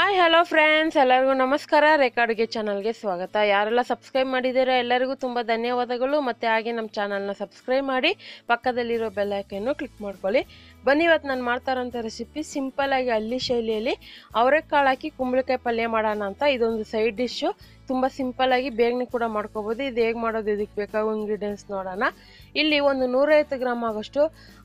Hi hello friends, ಎಲ್ಲರಿಗೂ ನಮಸ್ಕಾರ. ರೇಖಾ ಅಡುಗೆ ಚಾನಲ್ಗೆ ಸ್ವಾಗತ. ಯಾರೆಲ್ಲ ಸಬ್ಸ್ಕ್ರೈಬ್ ಮಾಡಿದ್ದೀರಾ ಎಲ್ಲರಿಗೂ ತುಂಬ ಧನ್ಯವಾದಗಳು. ಮತ್ತು ಹಾಗೆ ನಮ್ಮ ಚಾನಲ್ನ ಸಬ್ಸ್ಕ್ರೈಬ್ ಮಾಡಿ ಪಕ್ಕದಲ್ಲಿರೋ ಬೆಲ್ ಐಕನ್ನು ಕ್ಲಿಕ್ ಮಾಡ್ಕೊಳ್ಳಿ. ಬನ್ನಿ, ಇವತ್ತು ನಾನು ಮಾಡ್ತಾ ಇರೋಂಥ ರೆಸಿಪಿ ಸಿಂಪಲ್ಲಾಗಿ ಹಳ್ಳಿ ಶೈಲಿಯಲ್ಲಿ ಅವರೆಕಾಳು ಹಾಕಿ ಕುಂಬಳಕಾಯಿ ಪಲ್ಯ ಮಾಡೋಣ ಅಂತ. ಇದೊಂದು ಸೈಡ್ ಡಿಶ್ಶು, ತುಂಬ ಸಿಂಪಲ್ಲಾಗಿ ಬೇಗನೆ ಕೂಡ ಮಾಡ್ಕೋಬೋದು. ಇದು ಹೇಗೆ ಮಾಡೋದು, ಇದಕ್ಕೆ ಬೇಕಾಗೋ ಇಂಗ್ರೀಡಿಯೆಂಟ್ಸ್ ನೋಡೋಣ. ಇಲ್ಲಿ ಒಂದು 150 ಗ್ರಾಮ್ ಆಗೋಷ್ಟು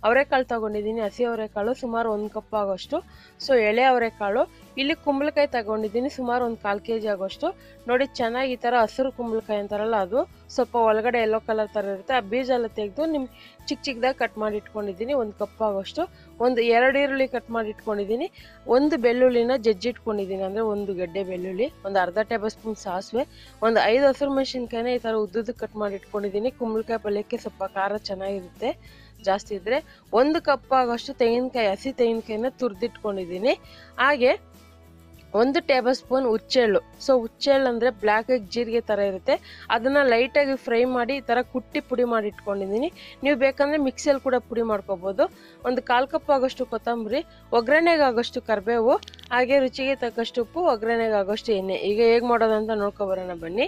ಅವರೆಕಾಳು ತೊಗೊಂಡಿದ್ದೀನಿ. ಹಸಿ ಅವರೆಕಾಳು ಸುಮಾರು 1 ಕಪ್ ಆಗೋಷ್ಟು. ಸೊ ಎಳೆ ಅವರೆಕಾಳು. ಇಲ್ಲಿ ಕುಂಬಳಕಾಯಿ ತಗೊಂಡಿದ್ದೀನಿ ಸುಮಾರು ಒಂದು 1/4 kg ಆಗೋಷ್ಟು. ನೋಡಿ, ಚೆನ್ನಾಗಿ ಈ ಥರ ಹಸಿರು ಕುಂಬಳಕಾಯಿ ಅಂತಾರಲ್ಲ, ಅದು ಸ್ವಲ್ಪ ಒಳಗಡೆ ಯೆಲ್ಲೋ ಕಲರ್ ಥರ ಇರುತ್ತೆ. ಆ ಬೀಜ ಎಲ್ಲ ತೆಗೆದು ನಿಮ್ಗೆ ಚಿಕ್ಕ ಚಿಕ್ಕದಾಗಿ ಕಟ್ ಮಾಡಿ ಇಟ್ಕೊಂಡಿದ್ದೀನಿ. 1 ಕಪ್ ಆಗೋಷ್ಟು. ಒಂದು 2 ಈರುಳ್ಳಿ ಕಟ್ ಮಾಡಿ ಇಟ್ಕೊಂಡಿದ್ದೀನಿ. ಒಂದು ಬೆಳ್ಳುಳ್ಳಿನ ಜಜ್ಜಿಟ್ಕೊಂಡಿದ್ದೀನಿ, ಅಂದರೆ ಒಂದು ಗೆಡ್ಡೆ ಬೆಳ್ಳುಳ್ಳಿ, ಒಂದು ಅರ್ಧ ಟೇಬಲ್ ಸ್ಪೂನ್ ಸಾಸಿವೆ, ಒಂದು 5 ಹಸಿರು ಮೆಣಸಿನ್ಕಾಯಿನ ಈ ಥರ ಉದ್ದುದ್ದು ಕಟ್ ಮಾಡಿ ಇಟ್ಕೊಂಡಿದ್ದೀನಿ. ಕುಂಬಳಕಾಯಿ ಪಲ್ಯಕ್ಕೆ ಸ್ವಲ್ಪ ಖಾರ ಚೆನ್ನಾಗಿರುತ್ತೆ ಜಾಸ್ತಿ ಇದ್ದರೆ. 1 ಕಪ್ ಆಗೋಷ್ಟು ತೆಂಗಿನಕಾಯಿ, ಹಸಿ ತೆಂಗಿನಕಾಯಿನ ತುರಿದಿಟ್ಕೊಂಡಿದ್ದೀನಿ. ಹಾಗೆ 1 ಟೇಬಲ್ ಸ್ಪೂನ್ ಹುಚ್ಚೆಳ್ಳು. ಸೊ ಹುಚ್ಚೆಳ್ಳು ಅಂದರೆ ಬ್ಲ್ಯಾಕ್ ಜೀರಿಗೆ ಥರ ಇರುತ್ತೆ, ಅದನ್ನು ಲೈಟಾಗಿ ಫ್ರೈ ಮಾಡಿ ಈ ಥರ ಕುಟ್ಟಿ ಪುಡಿ ಮಾಡಿ ಇಟ್ಕೊಂಡಿದ್ದೀನಿ. ನೀವು ಬೇಕಂದರೆ ಮಿಕ್ಸಿಯಲ್ಲಿ ಕೂಡ ಪುಡಿ ಮಾಡ್ಕೋಬೋದು. ಒಂದು 1/4 ಕಪ್ ಆಗೋಷ್ಟು ಕೊತ್ತಂಬರಿ, ಒಗ್ಗರಣೆಗೆ ಆಗೋಷ್ಟು ಕರಿಬೇವು, ಹಾಗೆ ರುಚಿಗೆ ತಕ್ಕಷ್ಟು ಉಪ್ಪು, ಒಗ್ಗರಣೆಗೆ ಆಗೋಷ್ಟು ಎಣ್ಣೆ. ಈಗ ಹೇಗೆ ಮಾಡೋದಂತ ನೋಡ್ಕೊಬರೋಣ ಬನ್ನಿ.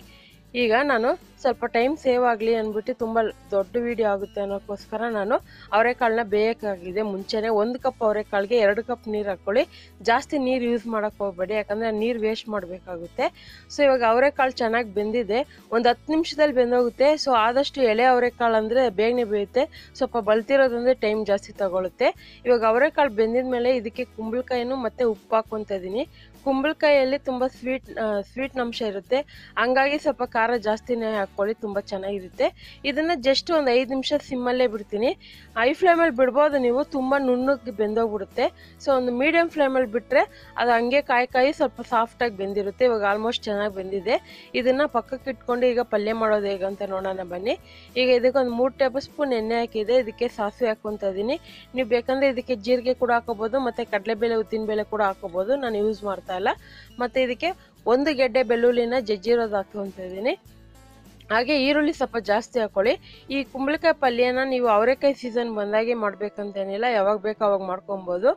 ಈಗ ನಾನು ಸ್ವಲ್ಪ ಟೈಮ್ ಸೇವ್ ಆಗಲಿ ಅಂದ್ಬಿಟ್ಟು, ತುಂಬ ದೊಡ್ಡ ವೀಡಿಯೋ ಆಗುತ್ತೆ ಅನ್ನೋಕ್ಕೋಸ್ಕರ ನಾನು ಅವರೆಕಾಳನ್ನ ಬೇಯಬೇಕಾಗಿದೆ ಮುಂಚೆನೇ. 1 ಕಪ್ ಅವರೆಕಾಳಿಗೆ 2 ಕಪ್ ನೀರು ಹಾಕ್ಕೊಳ್ಳಿ. ಜಾಸ್ತಿ ನೀರು ಯೂಸ್ ಮಾಡೋಕ್ಕೆ ಹೋಗಬೇಡಿ, ಯಾಕಂದರೆ ನೀರು ವೇಸ್ಟ್ ಮಾಡಬೇಕಾಗುತ್ತೆ. ಸೊ ಇವಾಗ ಅವರೆಕಾಳು ಚೆನ್ನಾಗಿ ಬೆಂದಿದೆ, ಒಂದು 10 ನಿಮಿಷದಲ್ಲಿ ಬೆಂದೋಗುತ್ತೆ. ಸೊ ಆದಷ್ಟು ಎಳೆ ಅವರೆಕಾಳು ಅಂದರೆ ಬೇಗನೆ ಬೇಯುತ್ತೆ, ಸ್ವಲ್ಪ ಬಲ್ತಿರೋದಂದರೆ ಟೈಮ್ ಜಾಸ್ತಿ ತಗೊಳುತ್ತೆ. ಇವಾಗ ಅವರೆಕಾಳು ಬೆಂದಿದ ಮೇಲೆ ಇದಕ್ಕೆ ಕುಂಬಳಕಾಯಿನೂ ಮತ್ತು ಉಪ್ಪು ಹಾಕ್ಕೊತಾ ಇದ್ದೀನಿ. ಕುಂಬಳಕಾಯಿಯಲ್ಲಿ ತುಂಬ ಸ್ವೀಟ್ ಅಂಶ ಇರುತ್ತೆ, ಹಂಗಾಗಿ ಸ್ವಲ್ಪ ಖಾರ ಜಾಸ್ತಿನೇ ಹಾಕ್ಕೊಳ್ಳಿ, ತುಂಬ ಚೆನ್ನಾಗಿರುತ್ತೆ. ಇದನ್ನು ಜಸ್ಟ್ ಒಂದು 5 ನಿಮಿಷ ಸಿಮ್ಮಲ್ಲೇ ಬಿಡ್ತೀನಿ. ಹೈ ಫ್ಲೇಮಲ್ಲಿ ಬಿಡ್ಬೋದು ನೀವು, ತುಂಬ ನುಣ್ಣಗೆ ಬೆಂದೋಗ್ಬಿಡುತ್ತೆ. ಸೊ ಒಂದು ಮೀಡಿಯಮ್ ಫ್ಲೇಮಲ್ಲಿ ಬಿಟ್ಟರೆ ಅದು ಹಂಗೆ ಕಾಯಿ ಸ್ವಲ್ಪ ಸಾಫ್ಟಾಗಿ ಬೆಂದಿರುತ್ತೆ. ಇವಾಗ ಆಲ್ಮೋಸ್ಟ್ ಚೆನ್ನಾಗಿ ಬೆಂದಿದೆ. ಇದನ್ನು ಪಕ್ಕಕ್ಕೆ ಇಟ್ಕೊಂಡು ಈಗ ಪಲ್ಯ ಮಾಡೋದು ಹೇಗಂತ ನೋಡೋಣ ಬನ್ನಿ. ಈಗ ಇದಕ್ಕೆ ಒಂದು 3 ಟೇಬಲ್ ಸ್ಪೂನ್ ಎಣ್ಣೆ ಹಾಕಿದೆ. ಇದಕ್ಕೆ ಸಾಸಿವೆ ಹಾಕ್ಕೊತಾ ಇದ್ದೀನಿ. ನೀವು ಬೇಕಂದರೆ ಇದಕ್ಕೆ ಜೀರಿಗೆ ಕೂಡ ಹಾಕೋಬೋದು, ಮತ್ತು ಕಡಲೆಬೇಳೆ ಉದ್ದಿನಬೇಳೆ ಕೂಡ ಹಾಕೋಬೋದು. ನಾನು ಯೂಸ್ ಮಾಡ್ತಾ ಇಲ್ಲ. ಮತ್ತು ಇದಕ್ಕೆ 1 ಗೆಡ್ಡೆ ಬೆಳ್ಳುಳ್ಳಿನ ಜಜ್ಜಿರೋದು ಹಾಕ್ಕೊತಾ ಇದ್ದೀನಿ. ಹಾಗೆ ಈರುಳ್ಳಿ ಸ್ವಲ್ಪ ಜಾಸ್ತಿ ಹಾಕೊಳ್ಳಿ. ಈ ಕುಂಬಳಕಾಯಿ ಪಲ್ಯನ ನೀವು ಅವರೆಕಾಯಿ ಸೀಸನ್ ಬಂದಾಗೆ ಮಾಡ್ಬೇಕಂತೇನಿಲ್ಲ, ಯಾವಾಗ ಬೇಕೋ ಅವಾಗ ಮಾಡ್ಕೊಬೋದು.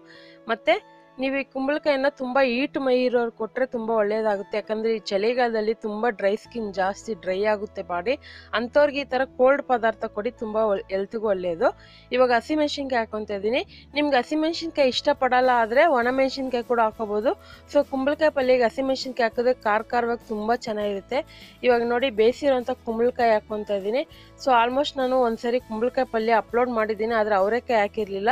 ಮತ್ತು ನೀವು ಈ ಕುಂಬಳಕಾಯಿನ ತುಂಬ ಹೀಟ್ ಮೈ ಇರೋರು ಕೊಟ್ಟರೆ ತುಂಬ ಒಳ್ಳೆಯದಾಗುತ್ತೆ, ಯಾಕಂದರೆ ಈ ಚಳಿಗಾಲದಲ್ಲಿ ತುಂಬ ಡ್ರೈ ಸ್ಕಿನ್ ಜಾಸ್ತಿ ಡ್ರೈ ಆಗುತ್ತೆ ಬಾಡಿ. ಅಂಥವ್ರಿಗೆ ಈ ಥರ ಕೋಲ್ಡ್ ಪದಾರ್ಥ ಕೊಡಿ, ತುಂಬ ಹೆಲ್ತ್ಗೂ ಒಳ್ಳೆಯದು. ಇವಾಗ ಹಸಿಮೆಣ್ಸಿನ್ಕಾಯಿ ಹಾಕ್ಕೊತಾ ಇದ್ದೀನಿ. ನಿಮ್ಗೆ ಹಸಿಮೆಣ್ಸಿನ್ಕಾಯಿ ಇಷ್ಟಪಡಲ್ಲ ಆದರೆ ಒಣಮೆಣ್ಸಿನ್ಕಾಯಿ ಕೂಡ ಹಾಕೋಬೋದು. ಸೊ ಕುಂಬಳಕಾಯಿ ಪಲ್ಯಗೆ ಹಸಿಮೆಣ್ಸಿನ್ಕಾಯಿ ಹಾಕಿದ್ರೆ ಖಾರವಾಗಿ ತುಂಬ ಚೆನ್ನಾಗಿರುತ್ತೆ. ಇವಾಗ ನೋಡಿ, ಬೇಯಿಸಿರೋಂಥ ಕುಂಬಳಕಾಯಿ ಹಾಕ್ಕೊತಾ ಇದ್ದೀನಿ. ಸೊ ಆಲ್ಮೋಸ್ಟ್ ನಾನು ಒಂದ್ಸರಿ ಕುಂಬಳಕಾಯಿ ಪಲ್ಯ ಅಪ್ಲೋಡ್ ಮಾಡಿದ್ದೀನಿ, ಆದರೆ ಅವರೆಕಾಯಿ ಹಾಕಿರಲಿಲ್ಲ.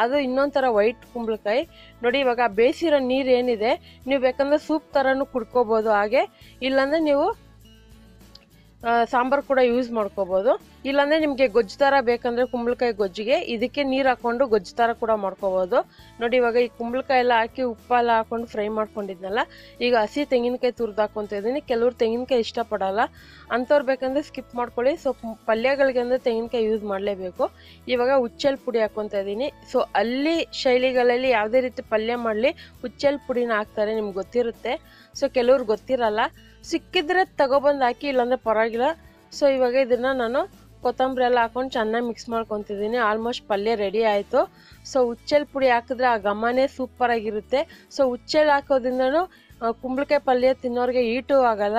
ಅದು ಇನ್ನೊಂಥರ ವೈಟ್ ಕುಂಬಳಕಾಯಿ. ನೋಡಿ, ಇವಾಗ ಬೇಯಿಸಿರೋ ನೀರು ಏನಿದೆ, ನೀವು ಬೇಕಂದ್ರೆ ಸೂಪ್ ಥರನೂ ಕುಡ್ಕೋಬೋದು. ಹಾಗೆ ಇಲ್ಲಾಂದರೆ ನೀವು ಸಾಂಬಾರು ಕೂಡ ಯೂಸ್ ಮಾಡ್ಕೋಬೋದು. ಇಲ್ಲಾಂದರೆ ನಿಮಗೆ ಗೊಜ್ಜು ಥರ ಬೇಕಂದರೆ ಕುಂಬಳಕಾಯಿ ಗೊಜ್ಜಿಗೆ ಇದಕ್ಕೆ ನೀರು ಹಾಕ್ಕೊಂಡು ಗೊಜ್ಜು ಥರ ಕೂಡ ಮಾಡ್ಕೋಬೋದು. ನೋಡಿ, ಇವಾಗ ಈ ಕುಂಬಳಕಾಯಿ ಎಲ್ಲ ಹಾಕಿ ಉಪ್ಪೆಲ್ಲ ಹಾಕ್ಕೊಂಡು ಫ್ರೈ ಮಾಡ್ಕೊಂಡಿದ್ನಲ್ಲ, ಈಗ ಹಸಿ ತೆಂಗಿನಕಾಯಿ ತುರಿದು ಹಾಕ್ಕೊತಾ ಇದ್ದೀನಿ. ಕೆಲವ್ರು ತೆಂಗಿನಕಾಯಿ ಇಷ್ಟಪಡಲ್ಲ, ಅಂಥವ್ರು ಬೇಕಂದರೆ ಸ್ಕಿಪ್ ಮಾಡ್ಕೊಳ್ಳಿ. ಸೊ ಪಲ್ಯಗಳಿಗೆ ಅಂದರೆ ತೆಂಗಿನಕಾಯಿ ಯೂಸ್ ಮಾಡಲೇಬೇಕು. ಇವಾಗ ಹುಚ್ಚೆಳ್ಳು ಪುಡಿ ಹಾಕ್ಕೊತಾ ಇದ್ದೀನಿ. ಸೊ ಅಲ್ಲಿ ಶೈಲಿಗಳಲ್ಲಿ ಯಾವುದೇ ರೀತಿ ಪಲ್ಯ ಮಾಡಲಿ ಹುಚ್ಚೆಳ್ಳು ಪುಡಿನ ಹಾಕ್ತಾರೆ, ನಿಮ್ಗೆ ಗೊತ್ತಿರುತ್ತೆ. ಸೊ ಕೆಲವ್ರು ಗೊತ್ತಿರಲ್ಲ, ಸಿಕ್ಕಿದ್ರೆ ತಗೊಬಂದು ಹಾಕಿ, ಇಲ್ಲಾಂದರೆ ಪರವಾಗಿಲ್ಲ. ಸೊ ಇವಾಗ ಇದನ್ನು ನಾನು ಕೊತ್ತಂಬರಿ ಎಲ್ಲ ಹಾಕೊಂಡು ಚೆನ್ನಾಗಿ ಮಿಕ್ಸ್ ಮಾಡ್ಕೊತಿದ್ದೀನಿ. ಆಲ್ಮೋಸ್ಟ್ ಪಲ್ಯ ರೆಡಿ ಆಯಿತು. ಸೊ ಹುಚ್ಚೆಳ್ಳು ಪುಡಿ ಹಾಕಿದ್ರೆ ಆ ಘಮನೇ ಸೂಪರಾಗಿರುತ್ತೆ. ಸೊ ಹುಚ್ಚೆಳ್ಳು ಹಾಕೋದ್ರಿಂದನೂ ಕುಂಬಳಕಾಯಿ ಪಲ್ಯ ತಿನ್ನೋರಿಗೆ ಹೀಟು ಆಗೋಲ್ಲ,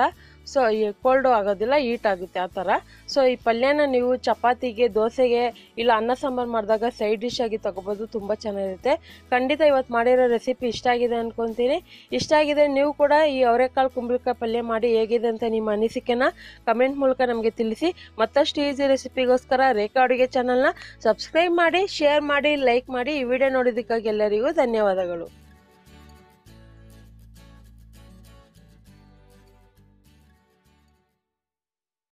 ಸೊ ಕೋಲ್ಡು ಆಗೋದಿಲ್ಲ, ಹೀಟ್ ಆಗುತ್ತೆ ಆ ಥರ. ಸೊ ಈ ಪಲ್ಯನ ನೀವು ಚಪಾತಿಗೆ, ದೋಸೆಗೆ, ಇಲ್ಲ ಅನ್ನ ಸಾಂಬಾರು ಮಾಡಿದಾಗ ಸೈಡ್ ಡಿಶ್ ಆಗಿ ತೊಗೋಬೋದು, ತುಂಬ ಚೆನ್ನಾಗಿರುತ್ತೆ. ಖಂಡಿತ ಇವತ್ತು ಮಾಡಿರೋ ರೆಸಿಪಿ ಇಷ್ಟ ಆಗಿದೆ ಅಂದ್ಕೊತೀನಿ. ಇಷ್ಟ ಆಗಿದೆ, ನೀವು ಕೂಡ ಈ ಅವರೆಕಾಳು ಕುಂಬಳಕಾಯಿ ಪಲ್ಯ ಮಾಡಿ ಹೇಗಿದೆ ಅಂತ ನಿಮ್ಮ ಅನಿಸಿಕೆನ ಕಮೆಂಟ್ ಮೂಲಕ ನಮಗೆ ತಿಳಿಸಿ. ಮತ್ತಷ್ಟು ಈಸಿ ರೆಸಿಪಿಗೋಸ್ಕರ ರೇಖಾ ಅಡುಗೆ ಚಾನಲ್ನ ಸಬ್ಸ್ಕ್ರೈಬ್ ಮಾಡಿ, ಶೇರ್ ಮಾಡಿ, ಲೈಕ್ ಮಾಡಿ. ಈ ವಿಡಿಯೋ ನೋಡಿದ್ದಕ್ಕಾಗಿ ಎಲ್ಲರಿಗೂ ಧನ್ಯವಾದಗಳು.